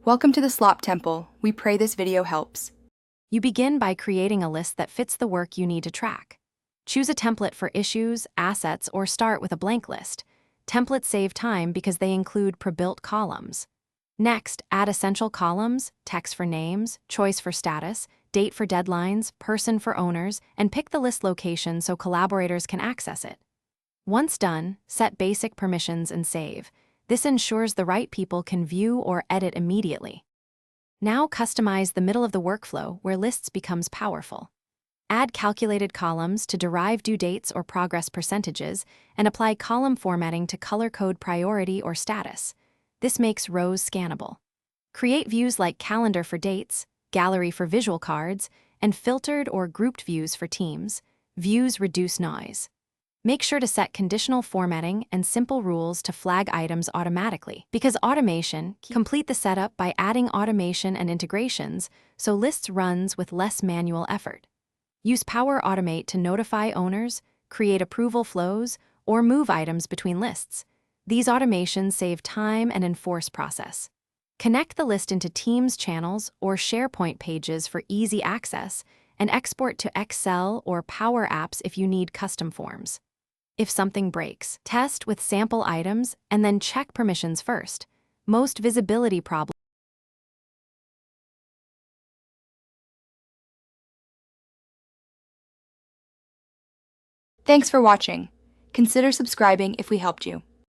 Welcome to the Slop Temple. We pray this video helps. You begin by creating a list that fits the work you need to track. Choose a template for issues, assets, or start with a blank list. Templates save time because they include pre-built columns. Next, add essential columns, text for names, choice for status, date for deadlines, person for owners, and pick the list location so collaborators can access it. Once done, set basic permissions and save. This ensures the right people can view or edit immediately. Now customize the middle of the workflow where lists becomes powerful. Add calculated columns to derive due dates or progress percentages, and apply column formatting to color code priority or status. This makes rows scannable. Create views like calendar for dates, gallery for visual cards, and filtered or grouped views for teams. Views reduce noise. Make sure to set conditional formatting and simple rules to flag items automatically, because automation complete the setup by adding automation and integrations so lists runs with less manual effort. Use Power Automate to notify owners, create approval flows, or move items between lists. These automations save time and enforce process. Connect the list into Teams channels or SharePoint pages for easy access, and export to Excel or Power Apps if you need custom forms. If something breaks, test with sample items and then check permissions first. Most visibility problems. Thanks for watching. Consider subscribing if we helped you.